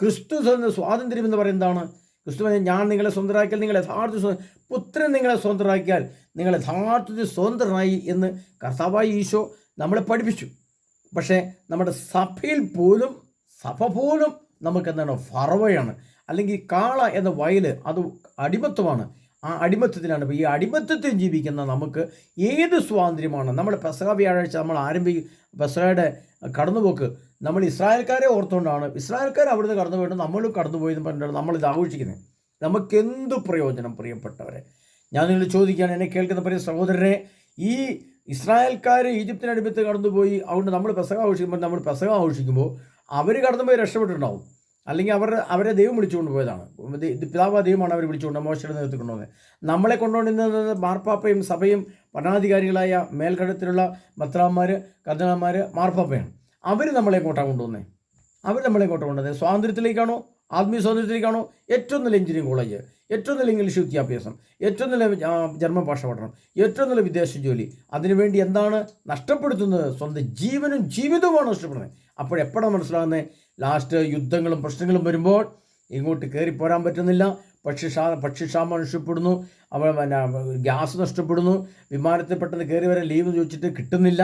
ക്രിസ്തു തന്ന സ്വാതന്ത്ര്യം എന്ന് പറയുന്നതാണ്. ക്രിസ്തുവിനെ ഞാൻ നിങ്ങളെ സ്വന്തരാക്കിയാൽ നിങ്ങൾ യഥാർത്ഥ പുത്രൻ നിങ്ങളെ സ്വന്തരാക്കിയാൽ നിങ്ങൾ യഥാർത്ഥത്തിൽ സ്വതന്ത്രനായി എന്ന് കർത്താവായ ഈശോ നമ്മളെ പഠിപ്പിച്ചു. പക്ഷേ നമ്മുടെ സഭ പോലും നമുക്കെന്താണ് ഫറവയാണ്, അല്ലെങ്കിൽ കാള എന്ന വയൽ, അത് അടിമത്വമാണ്. ആ അടിമത്തത്തിലാണ്. ഇപ്പോൾ ഈ അടിമത്തത്തിൽ ജീവിക്കുന്ന നമുക്ക് ഏത് സ്വാതന്ത്ര്യമാണ്? നമ്മൾ പെസഹ വ്യാഴാഴ്ച നമ്മൾ പെസഹയുടെ കടന്നുപോക്ക് നമ്മൾ ഇസ്രായേൽക്കാരെ ഓർത്തുകൊണ്ടാണ്. ഇസ്രായേൽക്കാർ അവിടുന്ന് കടന്നു പോയിട്ട് നമ്മളും കടന്നുപോയെന്ന് പറഞ്ഞിട്ടാണ് നമ്മളിത് ആഘോഷിക്കുന്നത്. നമുക്കെന്ത് പ്രയോജനം പ്രിയപ്പെട്ടവരെ? ഞാൻ നിങ്ങൾ ചോദിക്കുകയാണ്, എന്നെ കേൾക്കുന്ന പ്രിയ സഹോദരനെ, ഈ ഇസ്രായേൽക്കാർ ഈജിപ്തിനടുത്ത് കടന്നുപോയി, അതുകൊണ്ട് നമ്മൾ പെസഹ ആഘോഷിക്കുമ്പോൾ അവർ കടന്നുപോയി രക്ഷപ്പെട്ടിട്ടുണ്ടാവും, അല്ലെങ്കിൽ അവരെ ദൈവം വിളിച്ചുകൊണ്ട് പോയതാണ്. പിതാവാ ദൈവമാണ് അവർ വിളിച്ചുകൊണ്ട് മോശയുടെ നേതൃത്വം കൊണ്ടുവന്നത്. നമ്മളെ കൊണ്ടുകൊണ്ടിരുന്നത് മാർപ്പാപ്പയും സഭയും ഭരണാധികാരികളായ മേൽഘടത്തിലുള്ള മെത്രാന്മാർ, കർദിനാൾമാർ, മാർപ്പാപ്പയാണ്. അവർ നമ്മളെ കൊണ്ടാണ് കൊണ്ടുവന്നത്. സ്വാതന്ത്ര്യത്തിലേക്കാണോ? ആത്മീയ സ്വാതന്ത്ര്യത്തിലേക്കാണോ? ഏറ്റവും നല്ല എഞ്ചിനീയറിംഗ് കോളേജ്, ഏറ്റവും നല്ല ഇംഗ്ലീഷ് വിദ്യാഭ്യാസം, ഏറ്റവും നല്ല ജർമ്മൻ ഭാഷ പഠനം, ഏറ്റവും നല്ല വിദേശ ജോലി, അതിനുവേണ്ടി എന്താണ് നഷ്ടപ്പെടുത്തുന്നത്? സ്വന്തം ജീവനും ജീവിതവുമാണ് നഷ്ടപ്പെടുന്നത്. അപ്പോഴെപ്പോഴാണ് മനസ്സിലാകുന്നത്? ലാസ്റ്റ് യുദ്ധങ്ങളും പ്രശ്നങ്ങളും വരുമ്പോൾ ഇങ്ങോട്ട് കയറിപ്പോരാൻ പറ്റുന്നില്ല. ഭക്ഷ്യക്ഷാമം നഷ്ടപ്പെടുന്നു, ഗ്യാസ് നഷ്ടപ്പെടുന്നു, വിമാനത്തിൽ പെട്ടെന്ന് കയറി വരാൻ ലീവ് ചോദിച്ചിട്ട് കിട്ടുന്നില്ല.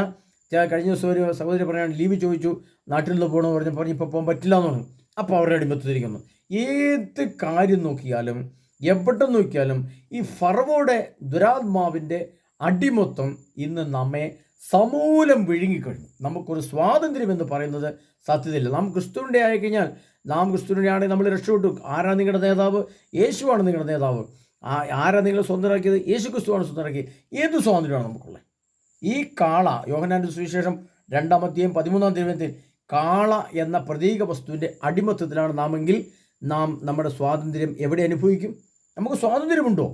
കഴിഞ്ഞ ദിവസം ഒരു സഹോദരി പറയാൻ ലീവ് ചോദിച്ചു, നാട്ടിൽ നിന്ന് പോകണമെന്ന് പറഞ്ഞ് ഇപ്പോൾ പോകാൻ പറ്റില്ല എന്ന് പറഞ്ഞു. അപ്പോൾ അവരുടെ അടിമത്തത്തിരിക്കുന്നു. ഏത് കാര്യം നോക്കിയാലും എവിടെ നോക്കിയാലും ഈ ഫറവോയുടെ ദുരാത്മാവിൻ്റെ അടിമത്വം ഇന്ന് നമ്മെ സമൂലം വിഴുങ്ങിക്കഴിഞ്ഞു. നമുക്കൊരു സ്വാതന്ത്ര്യം എന്ന് പറയുന്നത് സത്യത്തില്ല. നാം ക്രിസ്തുവിൻ്റെ ആയിക്കഴിഞ്ഞാൽ, ക്രിസ്തുവിൻ്റെ ആണെങ്കിൽ നമ്മൾ രക്ഷപ്പെട്ടു. ആരാ നിങ്ങളുടെ നേതാവ്? യേശുവാണ് നിങ്ങളുടെ നേതാവ്. ആരാ നിങ്ങൾ സ്വന്തമാക്കിയത്? യേശു ക്രിസ്തുവാണ് സ്വന്തമാക്കിയത്. ഏത് സ്വാതന്ത്ര്യമാണ് നമുക്കുള്ളത്? ഈ കാള, യോഹന്നാന്റെ സുവിശേഷം 2-ാം അധ്യായം 13-ാം തിരുവചനത്തിൽ കാള എന്ന പ്രതീക വസ്തുവിൻ്റെ അടിമത്തത്തിലാണ് നാമെങ്കിൽ നാം നമ്മുടെ സ്വാതന്ത്ര്യം എവിടെ അനുഭവിക്കും? നമുക്ക് സ്വാതന്ത്ര്യമുണ്ടോ?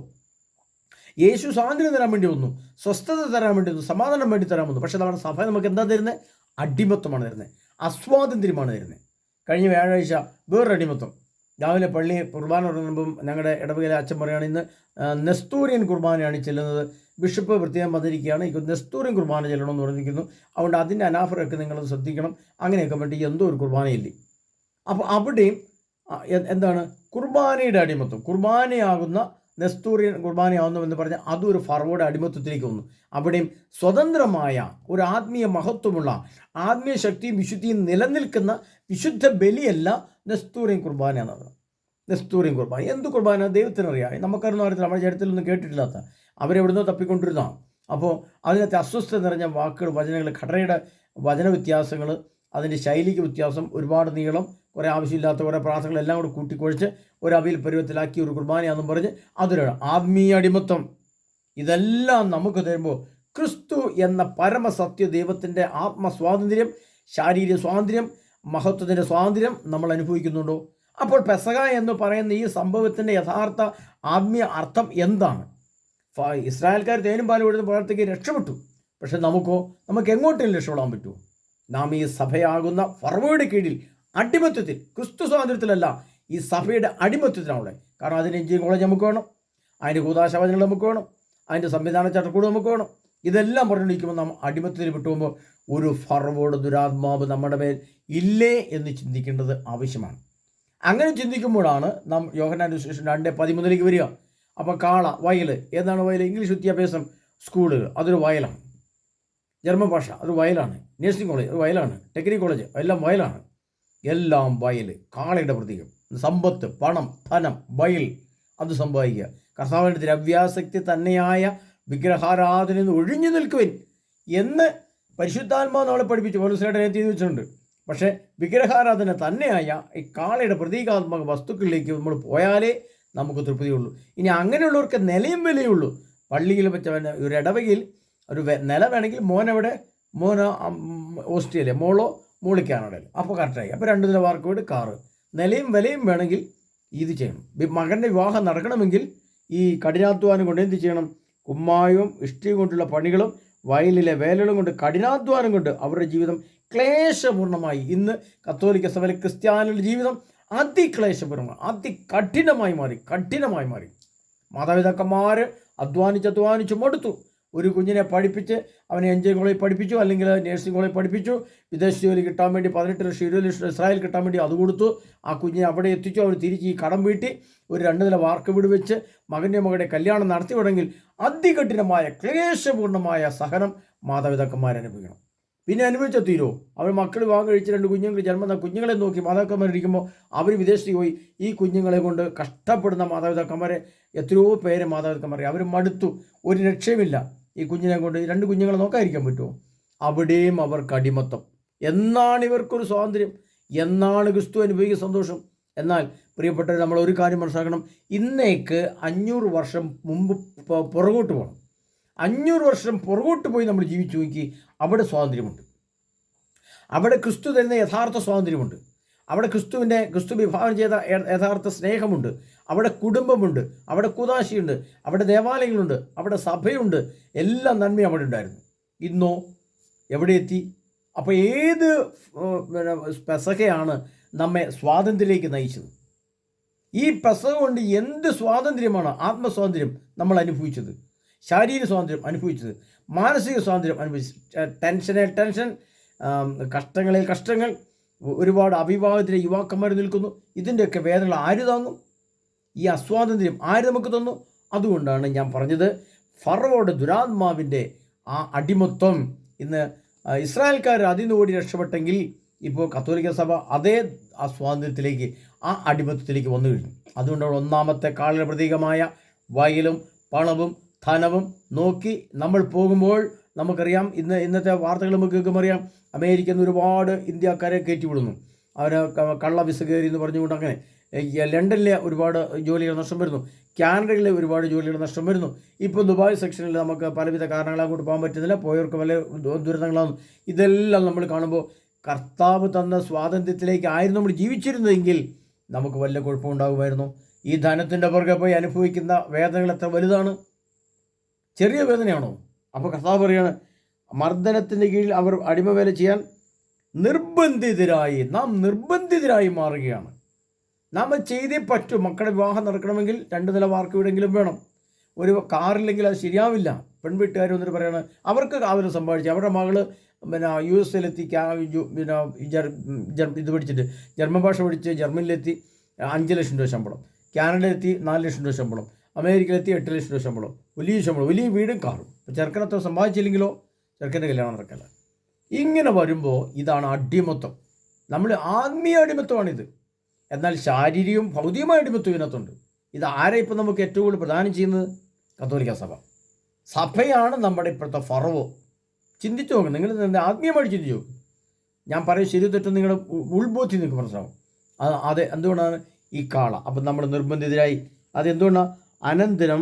യേശു സ്വാതന്ത്ര്യം തരാൻ വേണ്ടി വന്നു, സ്വസ്ഥത തരാൻ വേണ്ടി വന്നു, സമാധാനം വേണ്ടി തരാൻ വന്നു. പക്ഷേ നമ്മുടെ സഭ നമുക്ക് എന്താ തരുന്നത്? അടിമത്വമാണ് തരുന്നത്, അസ്വാതന്ത്ര്യമാണ് തരുന്നത്. കഴിഞ്ഞ വ്യാഴാഴ്ച വേറൊരു അടിമത്വം. രാവിലെ പള്ളി കുർബാന തുടങ്ങുമ്പം ഞങ്ങളുടെ ഇടവകയിലെ അച്ഛൻ പറയുകയാണ്, ഇന്ന് നെസ്തൂറിയൻ കുർബാനയാണ് ചെല്ലുന്നത്. ബിഷപ്പ് പ്രത്യേകം വന്നിരിക്കുകയാണ്, നെസ്തൂറിയൻ കുർബാന ചെല്ലണമെന്ന് പറഞ്ഞിരിക്കുന്നു. അതുകൊണ്ട് അതിൻ്റെ അനാഫറൊക്കെ നിങ്ങൾ ശ്രദ്ധിക്കണം. അങ്ങനെയൊക്കെ വേണ്ടി എന്തോ ഒരു കുർബാനയില്ലേ. അപ്പോൾ അവിടെയും എന്താണ് കുർബാനയുടെ അടിമത്വം? കുർബാനയാകുന്ന നെസ്തൂറിയൻ കുർബാനയാവുന്നുവെന്ന് പറഞ്ഞാൽ അതും ഒരു ഫറവോയുടെ അടിമത്വത്തിലേക്ക് വന്നു. അവിടെയും സ്വതന്ത്രമായ ഒരു ആത്മീയ മഹത്വമുള്ള, ആത്മീയ ശക്തിയും വിശുദ്ധിയും നിലനിൽക്കുന്ന വിശുദ്ധ ബലിയല്ല നെസ്തൂറിയൻ കുർബാന എന്നത്. നെസ്തൂറിയൻ കുർബാന എന്ത് കുർബാന ദൈവത്തിനറിയാം. നമുക്കറിയുന്ന അറിയത്തില്ല, നമ്മുടെ ചരിത്രത്തിലൊന്നും കേട്ടിട്ടില്ലാത്ത അവരെവിടുന്നോ തപ്പിക്കൊണ്ടിരുന്നതാണ്. അപ്പോൾ അതിനകത്ത് അസ്വസ്ഥത നിറഞ്ഞ വാക്കുകൾ, വചനങ്ങൾ, ഘടനയുടെ വചന വ്യത്യാസങ്ങൾ, അതിൻ്റെ ശൈലിക്ക് വ്യത്യാസം, ഒരുപാട് നീളം, കുറേ ആവശ്യമില്ലാത്ത കുറേ പ്രാർത്ഥനകളെല്ലാം കൂടെ കൂട്ടിക്കുഴച്ച് ഒരു അവിയൽ പരുവത്തിലാക്കി ഒരു കുർബാനയാണെന്നും പറഞ്ഞ് അതൊരു ആത്മീയ അടിമത്വം. ഇതെല്ലാം നമുക്ക് തരുമ്പോൾ ക്രിസ്തു എന്ന പരമസത്യ ദൈവത്തിൻ്റെ ആത്മസ്വാതന്ത്ര്യം, ശാരീരിക സ്വാതന്ത്ര്യം, മഹത്വത്തിൻ്റെ സ്വാതന്ത്ര്യം നമ്മൾ അനുഭവിക്കുന്നുണ്ടോ? അപ്പോൾ പെസഹ എന്ന് പറയുന്ന ഈ സംഭവത്തിൻ്റെ യഥാർത്ഥ ആത്മീയ അർത്ഥം എന്താണ്? ഇസ്രായേൽക്കാർ തേനും പാലും കൊടുത്ത് പുറത്തേക്ക് രക്ഷപ്പെട്ടു. പക്ഷെ നമുക്ക് എങ്ങോട്ടെങ്കിലും രക്ഷപ്പെടാൻ പറ്റുമോ? നാം ഈ സഭയാകുന്ന ഫറവോയുടെ കീഴിൽ അടിമത്വത്തിൽ, ക്രിസ്തു സ്വാതന്ത്ര്യത്തിലല്ല, ഈ സഭയുടെ അടിമത്വത്തിനാണുള്ളത്. കാരണം അതിന് എഞ്ചിനീയറിംഗ് കോളേജ് നമുക്ക് വേണം, അതിൻ്റെ കൂതാശവചനങ്ങൾ നമുക്ക് വേണം, അതിൻ്റെ സംവിധാന ചട്ടക്കൂട് നമുക്ക് വേണം. ഇതെല്ലാം പറഞ്ഞിരിക്കുമ്പോൾ നാം അടിമത്വത്തിൽ വിട്ടുപോകുമ്പോൾ ഒരു ഫറവോയുടെ ദുരാത്മാവ് നമ്മുടെ മേൽ ഇല്ലേ എന്ന് ചിന്തിക്കേണ്ടത് ആവശ്യമാണ്. അങ്ങനെ ചിന്തിക്കുമ്പോഴാണ് നാം യോഹന്നാന്റെ സുവിശേഷം 2:13 വരിക. അപ്പോൾ കാള, വയൽ. ഏതാണ് വയൽ? ഇംഗ്ലീഷ് വിദ്യാഭ്യാസം സ്കൂളുകൾ, അതൊരു വയലാണ്. ജർമ്മൻ ഭാഷ അതൊരു വയലാണ്. നഴ്സിംഗ് കോളേജ് ഒരു വയലാണ്. ടെക്നിക്കൽ കോളേജ് എല്ലാം വയലാണ്. എല്ലാം വയൽ, കാളയുടെ പ്രതീകം. സമ്പത്ത്, പണം, ധനം, വയൽ, അത് സമ്പാദിക്കുക. കർത്താവിൻ്റെ ദ്രവ്യാസക്തി തന്നെയായ വിഗ്രഹാരാധന ഒഴിഞ്ഞു നിൽക്കുവിൻ എന്ന് പരിശുദ്ധാത്മാവ് നമ്മളെ പഠിപ്പിച്ചു. പൗലോസ്ലേഖനം എഴുതി വെച്ചിട്ടുണ്ട്. പക്ഷേ വിഗ്രഹാരാധന തന്നെയായ ഈ കാളയുടെ പ്രതീകാത്മക വസ്തുക്കളിലേക്ക് നമ്മൾ പോയാലേ നമുക്ക് തൃപ്തിയുള്ളൂ. ഇനി അങ്ങനെയുള്ളവർക്ക് നിലയും വിലയുള്ളൂ. പള്ളിയിൽ വെച്ച ഒരു ഇടവകയിൽ ഒരു നില വേണമെങ്കിൽ മോന ഓസ്ട്രേലിയ, മോളോ മൂളിക്കാനോടല്ലോ. അപ്പോൾ കറക്റ്റായി. അപ്പോൾ 2 നില വാർക്ക് വീട്, കാറ്. നിലയും വിലയും വേണമെങ്കിൽ ഇത് ചെയ്യണം. മകൻ്റെ വിവാഹം നടക്കണമെങ്കിൽ ഈ കഠിനാധ്വാനം കൊണ്ട് എന്ത് ചെയ്യണം? കുമ്മായവും ഇഷ്ടിയും കൊണ്ടുള്ള പണികളും വയലിലെ വേലകളും കൊണ്ട് കഠിനാധ്വാനം കൊണ്ട് അവരുടെ ജീവിതം ക്ലേശപൂർണ്ണമായി. ഇന്ന് കത്തോലിക്ക സഭയിലെ ക്രിസ്ത്യാനികളുടെ ജീവിതം അതിക്ലേശപൂർണ്ണമായി, അതികഠിനമായി മാറി. മാതാപിതാക്കന്മാർ അധ്വാനിച്ച് മടുത്തു. ഒരു കുഞ്ഞിനെ പഠിപ്പിച്ച് അവനെ എഞ്ചിനീയറിംഗ് കോളേജിൽ പഠിപ്പിച്ചു, അല്ലെങ്കിൽ നഴ്സിംഗ് കോളേജിൽ പഠിപ്പിച്ചു, വിദേശ ജോലി കിട്ടാൻ വേണ്ടി 18 ലക്ഷം 20 ലക്ഷം ഇസ്രായേൽ കിട്ടാൻ വേണ്ടി അത് കൊടുത്തു. ആ കുഞ്ഞിനെ അവിടെ എത്തിച്ചു. അവർ തിരിച്ച് ഈ കടം വീട്ടി ഒരു 2 നില വാർക്ക് വീട് വെച്ച് മകൻ്റെ മകളുടെ കല്യാണം നടത്തിവിടെങ്കിൽ അതികഠിനമായ ക്ലേശപൂർണ്ണമായ സഹനം മാതാപിതാക്കന്മാരനുഭവിക്കണം. പിന്നെ അനുഭവിച്ച തീരോ? അവർ മക്കൾ വിവാഹം കഴിച്ച് 2 കുഞ്ഞുങ്ങൾ ജന്മ കുഞ്ഞുങ്ങളെ നോക്കി മാതാപിതാക്കന്മാരിരിക്കുമ്പോൾ അവർ വിദേശത്ത് പോയി ഈ കുഞ്ഞുങ്ങളെ കൊണ്ട് കഷ്ടപ്പെടുന്ന മാതാപിതാക്കന്മാരെ എത്രയോ പേര് മാതാപിതാക്കന്മാരെ അവർ മടുത്തു. ഒരു രക്ഷയുമില്ല. ഈ കുഞ്ഞിനെ കൊണ്ട് 2 കുഞ്ഞുങ്ങളെ നോക്കാതിരിക്കാൻ പറ്റുമോ? അവിടെയും അവർക്ക് അടിമത്തം. എന്നാണ് ഇവർക്കൊരു സ്വാതന്ത്ര്യം? എന്നാണ് ക്രിസ്തു അനുഭവിക്കുന്ന സന്തോഷം? എന്നാൽ പ്രിയപ്പെട്ടവർ, നമ്മൾ ഒരു കാര്യം മനസ്സിലാക്കണം. ഇന്നേക്ക് 500 വർഷം മുമ്പ് പുറകോട്ട് പോകണം. 500 വർഷം പുറകോട്ട് പോയി നമ്മൾ ജീവിച്ചു നോക്കി. അവിടെ സ്വാതന്ത്ര്യമുണ്ട്. അവിടെ ക്രിസ്തു തരുന്ന യഥാർത്ഥ സ്വാതന്ത്ര്യമുണ്ട്. അവിടെ ക്രിസ്തു വിഭാവനം ചെയ്ത യഥാർത്ഥ സ്നേഹമുണ്ട്. അവിടെ കുടുംബമുണ്ട്. അവിടെ കൂദാശിയുണ്ട്. അവിടെ ദേവാലയങ്ങളുണ്ട്. അവിടെ സഭയുണ്ട്. എല്ലാം നന്മ അവിടെ ഉണ്ടായിരുന്നു. ഇന്നോ എവിടെ എത്തി? അപ്പോൾ ഏത് പെസഹയാണ് നമ്മെ സ്വാതന്ത്ര്യത്തിലേക്ക് നയിച്ചത്? ഈ പെസഹ കൊണ്ട് എന്ത് സ്വാതന്ത്ര്യമാണ്? ആത്മസ്വാതന്ത്ര്യം നമ്മൾ അനുഭവിച്ചത്, ശാരീരിക സ്വാതന്ത്ര്യം അനുഭവിച്ചത്, മാനസിക സ്വാതന്ത്ര്യം അനുഭവിച്ചത്. ടെൻഷൻ, കഷ്ടങ്ങളിൽ കഷ്ടങ്ങൾ, ഒരുപാട് അവിവാഹത്തിലെ യുവാക്കന്മാർ നിൽക്കുന്നു. ഇതിൻ്റെയൊക്കെ വേദനകൾ ആര് താങ്ങും? ഈ അസ്വാതന്ത്ര്യം ആര് നമുക്ക് തന്നു? അതുകൊണ്ടാണ് ഞാൻ പറഞ്ഞത്, ഫറവോയുടെ ദുരാത്മാവിൻ്റെ ആ അടിമത്വം ഇന്ന് ഇസ്രായേൽക്കാർ അതിന് ഓടി രക്ഷപ്പെട്ടെങ്കിൽ ഇപ്പോൾ കത്തോലിക്ക സഭ അതേ ആ സ്വാതന്ത്ര്യത്തിലേക്ക്, ആ അടിമത്തത്തിലേക്ക് വന്നു കഴിഞ്ഞു. അതുകൊണ്ടാണ് ഒന്നാമത്തെ കാളിയുടെ പ്രതീകമായ വയലും പണവും ധനവും നോക്കി നമ്മൾ പോകുമ്പോൾ നമുക്കറിയാം. ഇന്നത്തെ വാർത്തകൾ നമുക്ക് കേൾക്കുമ്പോൾ അറിയാം, അമേരിക്കയിൽ നിന്ന് ഒരുപാട് ഇന്ത്യക്കാരെ കയറ്റിവിടുന്നു. അവർ കള്ള വിസ കയറി എന്ന് പറഞ്ഞുകൊണ്ട് അങ്ങനെ ലണ്ടനിലെ ഒരുപാട് ജോലികൾ നഷ്ടം വരുന്നു. കാനഡയിലെ ഒരുപാട് ജോലികൾ നഷ്ടം വരുന്നു. ഇപ്പോൾ ദുബായ് സെക്ഷനിൽ നമുക്ക് പലവിധ കാരണങ്ങൾ അങ്ങോട്ട് പോകാൻ പറ്റുന്നില്ല. പോയവർക്ക് വലിയ ദുരിതങ്ങളാണ്. ഇതെല്ലാം നമ്മൾ കാണുമ്പോൾ കർത്താവ് തന്ന സ്വാതന്ത്ര്യത്തിലേക്കായിരുന്നു നമ്മൾ ജീവിച്ചിരുന്നതെങ്കിൽ നമുക്ക് വല്ല കുഴപ്പമുണ്ടാകുമായിരുന്നു? ഈ ധനത്തിൻ്റെ പുറകെ പോയി അനുഭവിക്കുന്ന വേദനകൾ എത്ര വലുതാണ്! ചെറിയ വേദനയാണോ? അപ്പോൾ കർത്താവ് പറയാണ്, മർദ്ദനത്തിൻ്റെ കീഴിൽ അവർ അടിമവേല ചെയ്യാൻ നാം നിർബന്ധിതരായി മാറുകയാണ്. നാം ചെയ്തേ പറ്റൂ. മക്കളുടെ വിവാഹം നടക്കണമെങ്കിൽ 2 നില വാർക്ക് വീടെങ്കിലും വേണം. ഒരു കാറില്ലെങ്കിൽ അത് ശരിയാവില്ല. പെൺവീട്ടുകാർ വന്നിട്ട് പറയാണ്, അവർക്ക് അവർ സമ്പാദിച്ചു. അവരുടെ മകള് US-ലെത്തി, ഇത് പഠിച്ചിട്ട് ജർമ്മൻ ഭാഷ പഠിച്ച് ജർമ്മനിലെത്തി 5 ലക്ഷം രൂപ ശമ്പളം, കാനഡയിലെത്തി 4 ലക്ഷം രൂപ ശമ്പളം, അമേരിക്കയിലെത്തി 8 ലക്ഷം രൂപ ശമ്പളം, വലിയ ശമ്പളം, വലിയ വീടും കാറും. ചെറുക്കനത്ര സമ്പാദിച്ചില്ലെങ്കിലോ ചെറുക്കൻ്റെ കല്യാണം നടക്കില്ല. ഇങ്ങനെ വരുമ്പോൾ ഇതാണ് അടിമത്വം. നമ്മൾ ആത്മീയ അടിമത്വമാണിത്. എന്നാൽ ശാരീരികവും ഭൗതികമായ അടിമത്വം ഇതിനകത്തുണ്ട്. ഇത് ആരെ ഇപ്പം നമുക്ക് ഏറ്റവും കൂടുതൽ പ്രദാനം ചെയ്യുന്നത്? കത്തോലിക്ക സഭയാണ് നമ്മുടെ ഇപ്പോഴത്തെ ഫറവോ. ചിന്തിച്ചു നോക്കും. നിങ്ങൾ ആത്മീയമായിട്ട് ചിന്തിച്ചു നോക്കും. ഞാൻ പറയും ശരി തെറ്റും നിങ്ങളുടെ ഉൾബോധ്യം നിങ്ങൾക്ക് മനസ്സിലാവും. അത് എന്തുകൊണ്ടാണ് ഈ കാള? അപ്പം നമ്മൾ നിർബന്ധിതരായി. അതെന്തുകൊണ്ടാണ്? അനന്തരം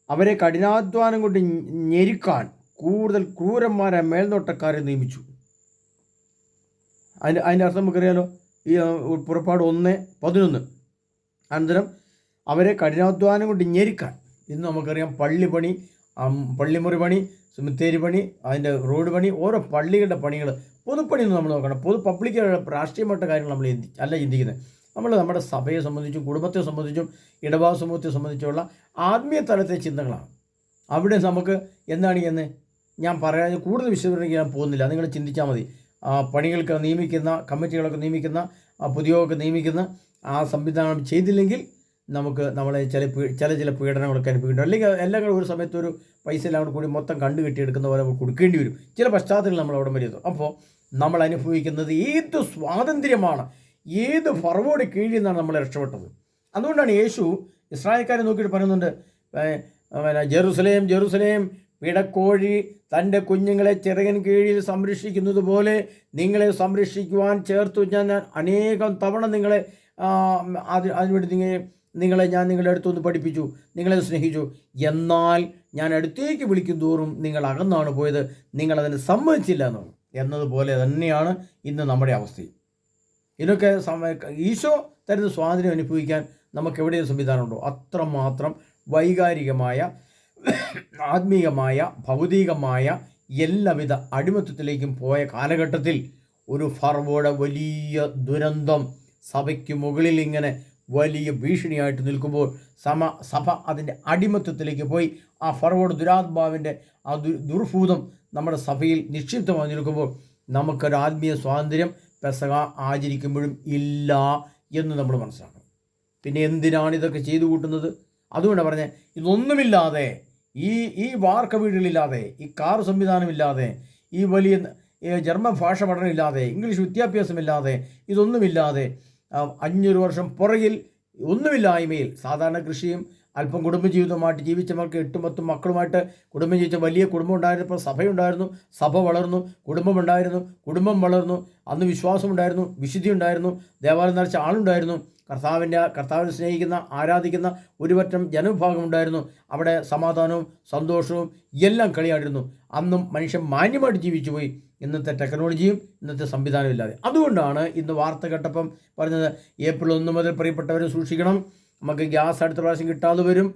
അവരെ കഠിനാധ്വാനം കൊണ്ട് ഞെരുക്കാൻ കൂടുതൽ ക്രൂരന്മാരെ മേൽനോട്ടക്കാരെ നിയമിച്ചു. അതിൻ്റെ അർത്ഥം നമുക്കറിയാലോ. ഈ പുറപ്പാട് 1:11. അനന്തരം അവരെ കഠിനാധ്വാനം കൊണ്ട് ഞെരുക്കാൻ. ഇന്ന് നമുക്കറിയാം പള്ളിപ്പണി, പള്ളിമുറി പണി, സിമിത്തേരി പണി, അതിൻ്റെ റോഡ് പണി, ഓരോ പള്ളികളുടെ പണികൾ, പൊതുപ്പണിയൊന്നും നമ്മൾ നോക്കണം. പബ്ലിക് രാഷ്ട്രീയമായിട്ട് കാര്യങ്ങൾ നമ്മൾ അല്ല ചിന്തിക്കുന്നത്. നമ്മൾ നമ്മുടെ സഭയെ സംബന്ധിച്ചും കുടുംബത്തെ സംബന്ധിച്ചും ഇടവക സമൂഹത്തെ സംബന്ധിച്ചുള്ള ആത്മീയ തലത്തെ ചിന്തകളാണ്. അവിടെ നമുക്ക് എന്താണ് എന്ന് ഞാൻ പറയാൻ കൂടുതൽ വിശദീകരിക്കാൻ ഞാൻ പോകുന്നില്ല. നിങ്ങൾ ചിന്തിച്ചാൽ മതി. പണികൾക്ക് നിയമിക്കുന്ന കമ്മിറ്റികളൊക്കെ നിയമിക്കുന്ന, പുതിയൊക്കെ നിയമിക്കുന്ന ആ സംവിധാനം ചെയ്തില്ലെങ്കിൽ നമുക്ക് നമ്മളെ ചില പീഡനങ്ങളൊക്കെ അനുഭവിക്കേണ്ടി, അല്ലെങ്കിൽ എല്ലാം കൂടെ ഒരു സമയത്ത് ഒരു പൈസ എല്ലാം കൂടി മൊത്തം കണ്ടു കെട്ടിയെടുക്കുന്ന പോലെ കൊടുക്കേണ്ടി വരും. ചില പശ്ചാത്തലങ്ങൾ നമ്മൾ അവിടെ വരുന്നു. അപ്പോൾ നമ്മൾ അനുഭവിക്കുന്നത് ഏത് സ്വാതന്ത്ര്യമാണ്, ഏത് ഫറവോയുടെ കീഴിൽ നിന്നാണ് നമ്മൾ രക്ഷപ്പെട്ടത്. അതുകൊണ്ടാണ് യേശു ഇസ്രായേൽക്കാരെ നോക്കിയിട്ട് പറയുന്നുണ്ട്, ജെറുസലേം ജെറുസലേം, പിടക്കോഴി തൻ്റെ കുഞ്ഞുങ്ങളെ ചിറകിൻ കീഴിൽ സംരക്ഷിക്കുന്നത് പോലെ നിങ്ങളെ സംരക്ഷിക്കുവാൻ ചേർത്തു ഞാൻ അനേകം തവണ നിങ്ങളെ അതിനുവേണ്ടി നിങ്ങളെ ഞാൻ നിങ്ങളുടെ അടുത്തൊന്ന് പഠിപ്പിച്ചു, നിങ്ങളെ സ്നേഹിച്ചു. എന്നാൽ ഞാൻ അടുത്തേക്ക് വിളിക്കും തോറും നിങ്ങൾ അകന്നാണ് പോയത്, നിങ്ങളതിന് സമ്മതിച്ചില്ല എന്നതുപോലെ തന്നെയാണ് ഇന്ന് നമ്മുടെ അവസ്ഥയും. ഇതിനൊക്കെ ഈശോ തരുന്ന സ്വാതന്ത്ര്യം അനുഭവിക്കാൻ നമുക്ക് എവിടെയും സംവിധാനമുണ്ടോ? അത്രമാത്രം വൈകാരികമായ, ആത്മീയമായ, ഭൗതികമായ എല്ലാവിധ അടിമത്തത്തിലേക്കും പോയ കാലഘട്ടത്തിൽ ഒരു ഫറവോയുടെ വലിയ ദുരന്തം സഭയ്ക്ക് മുകളിൽ ഇങ്ങനെ വലിയ ഭീഷണിയായിട്ട് നിൽക്കുമ്പോൾ സഭ അതിൻ്റെ അടിമത്തത്തിലേക്ക് പോയി. ആ ഫറവോയുടെ ദുരാത്മാവിൻ്റെ ആ ദുർഭൂതം നമ്മുടെ സഭയിൽ നിക്ഷിപ്തമായി നിൽക്കുമ്പോൾ നമുക്കൊരു ആത്മീയ സ്വാതന്ത്ര്യം പെസഹ ആചരിക്കുമ്പോഴും ഇല്ല എന്ന് നമ്മൾ മനസ്സിലാക്കണം. പിന്നെ എന്തിനാണ് ഇതൊക്കെ ചെയ്തു കൂട്ടുന്നത്? അതുകൊണ്ട് പറഞ്ഞ് ഇതൊന്നുമില്ലാതെ, ഈ വാർക്ക വീടുകളില്ലാതെ, ഈ കാർ സംവിധാനമില്ലാതെ, ഈ വലിയ ജർമ്മൻ ഭാഷ പഠനമില്ലാതെ, ഇംഗ്ലീഷ് വിദ്യാഭ്യാസമില്ലാതെ, ഇതൊന്നുമില്ലാതെ 500 വർഷം പുറകിൽ ഒന്നുമില്ലായ്മയിൽ സാധാരണ കൃഷിയും അല്പം കുടുംബജീവിതമായിട്ട് ജീവിച്ചവർക്ക് 8-10 മക്കളുമായിട്ട് കുടുംബം ജീവിച്ച വലിയ കുടുംബം ഉണ്ടായിരുന്നപ്പോൾ സഭയുണ്ടായിരുന്നു, സഭ വളർന്നു, കുടുംബമുണ്ടായിരുന്നു, കുടുംബം വളർന്നു. അന്ന് വിശ്വാസമുണ്ടായിരുന്നു, വിശുദ്ധി ഉണ്ടായിരുന്നു, ദേവാലയം നിറച്ച ആളുണ്ടായിരുന്നു, കർത്താവിനെ സ്നേഹിക്കുന്ന ആരാധിക്കുന്ന ഒരുപറ്റം ജനവിഭാഗം ഉണ്ടായിരുന്നു. അവിടെ സമാധാനവും സന്തോഷവും എല്ലാം കളിയാടിയിരുന്നു. അന്നും മനുഷ്യൻ മാന്യമായിട്ട് ജീവിച്ചു പോയി. ഇന്നത്തെ ടെക്നോളജിയും ഇന്നത്തെ സംവിധാനവും ഇല്ലാതെ. അതുകൊണ്ടാണ് ഇന്ന് വാർത്ത കേട്ടപ്പം പറഞ്ഞത് ഏപ്രിൽ 1 മുതൽ പ്രിയപ്പെട്ടവരെ സൂക്ഷിക്കണം, നമുക്ക് ഗ്യാസ് അടുത്ത പ്രാവശ്യം കിട്ടാതെ വരും,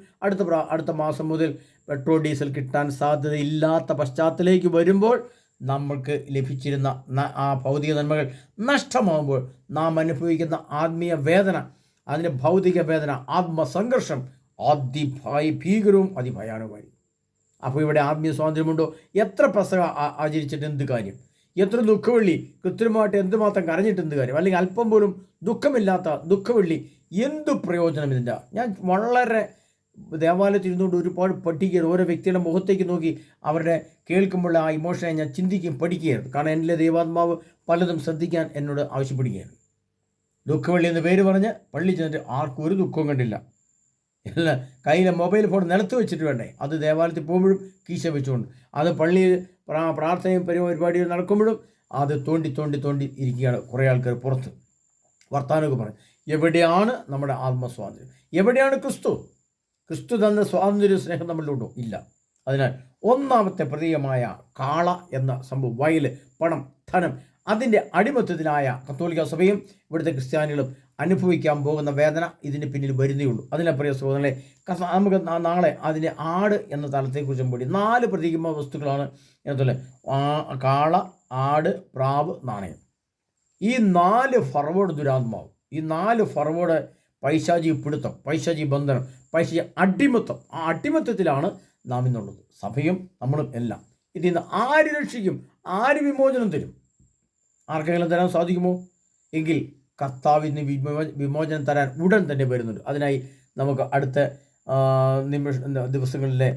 അടുത്ത മാസം മുതൽ പെട്രോൾ ഡീസൽ കിട്ടാൻ സാധ്യതയില്ലാത്ത പശ്ചാത്തലത്തിലേക്ക് വരുമ്പോൾ നമ്മൾക്ക് ലഭിച്ചിരുന്ന ആ ഭൗതിക നന്മകൾ നഷ്ടമാകുമ്പോൾ നാം അനുഭവിക്കുന്ന ആത്മീയ വേദന, അതിൻ്റെ ഭൗതിക വേദന, ആത്മസംഘർഷം ഭീകരവും അതിഭയാനകമായി. അപ്പോൾ ഇവിടെ ആത്മീയ സ്വാതന്ത്ര്യമുണ്ടോ? എത്ര പെസഹ ആചരിച്ചിട്ട് എന്ത് കാര്യം? എത്ര ദുഃഖവെള്ളി കൃത്രിമമായിട്ട് എന്തുമാത്രം കരഞ്ഞിട്ട് എന്ത് കാര്യം? അല്ലെങ്കിൽ അല്പം പോലും ദുഃഖമില്ലാത്ത ദുഃഖവെള്ളി എന്തു പ്രയോജനം ഇതിൻ്റെ? ഞാൻ വളരെ ദേവാലയത്തിൽ ഇരുന്നുകൊണ്ട് ഒരുപാട് പഠിക്കുകയാണ്. ഓരോ വ്യക്തിയുടെ മുഖത്തേക്ക് നോക്കി അവരുടെ കേൾക്കുമ്പോൾ ആ ഇമോഷനെ ഞാൻ ചിന്തിക്കുകയും പഠിക്കുകയായിരുന്നു. കാരണം എൻ്റെ ദൈവാത്മാവ് പലതും ശ്രദ്ധിക്കാൻ എന്നോട് ആവശ്യപ്പെടുകയാണ്. ദുഃഖവെള്ളി എന്ന് പേര് പറഞ്ഞ് പള്ളി ചെന്നിട്ട് ആർക്കും ഒരു ദുഃഖവും കണ്ടില്ല. എല്ലാം കയ്യിലെ മൊബൈൽ ഫോൺ നിലത്ത് വെച്ചിട്ട് വേണ്ടേ, അത് ദേവാലയത്തിൽ പോകുമ്പോഴും കീശ വെച്ചുകൊണ്ട്, അത് പള്ളിയിൽ പ്രാർത്ഥനയും പരിപാടികൾ നടക്കുമ്പോഴും അത് തോണ്ടി ഇരിക്കുകയാണ് കുറേ ആൾക്കാർ പുറത്ത് വർത്താനമൊക്കെ പറയും. എവിടെയാണ് നമ്മുടെ ആത്മസ്വാതന്ത്ര്യം? എവിടെയാണ് ക്രിസ്തു തന്ന സ്വാതന്ത്ര്യ സ്നേഹം നമ്മളിലുണ്ടോ? ഇല്ല. അതിനാൽ ഒന്നാമത്തെ പ്രതീകമായ കാള എന്ന സംഭവം, വയൽ, പണം, ധനം, അതിൻ്റെ അടിമത്തത്തിലായ കത്തോലിക്ക സഭയും ഇവിടുത്തെ ക്രിസ്ത്യാനികളും അനുഭവിക്കാൻ പോകുന്ന വേദന ഇതിന് പിന്നിൽ വരുന്നേ ഉള്ളൂ. അതിനെ പ്രിയ സഹോദരങ്ങളെ, നമുക്ക് നാളെ അതിൻ്റെ ആട് എന്ന തലത്തെക്കുറിച്ചും കൂടി 4 പ്രതീകമായ വസ്തുക്കളാണ് എന്നതുപോലെ കാള, ആട്, പ്രാവ്, നാണയം. ഈ 4 ഫറവോട് ദുരാത്മാവ്, ഈ 4 ഫറവോട് പൈശാചി പിടുത്തം, പൈശാചി ബന്ധനം, പൈശാചി അടിമത്തം, ആ അടിമത്തത്തിലാണ് നാം ഇന്നുള്ളത്, സഭയും നമ്മളും എല്ലാം. ഇതിൽ നിന്ന് ആര് രക്ഷിക്കും? ആര് വിമോചനം തരും? ആർക്കെങ്കിലും തരാൻ സാധിക്കുമോ? എങ്കിൽ കർത്താവിന് വിമോചനം തരാൻ ഉടൻ തന്നെ വരുന്നുണ്ട്. അതിനായി നമുക്ക് അടുത്ത ദിവസങ്ങളിലെ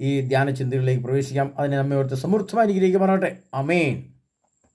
ഈ ധ്യാന ചിന്തകളിലേക്ക് പ്രവേശിക്കാം. അതിനെ നമ്മെ ഓർത്ത് സമൃദ്ധമായി അനുഗ്രഹിക്കുമാറാകട്ടെ. ആമേൻ.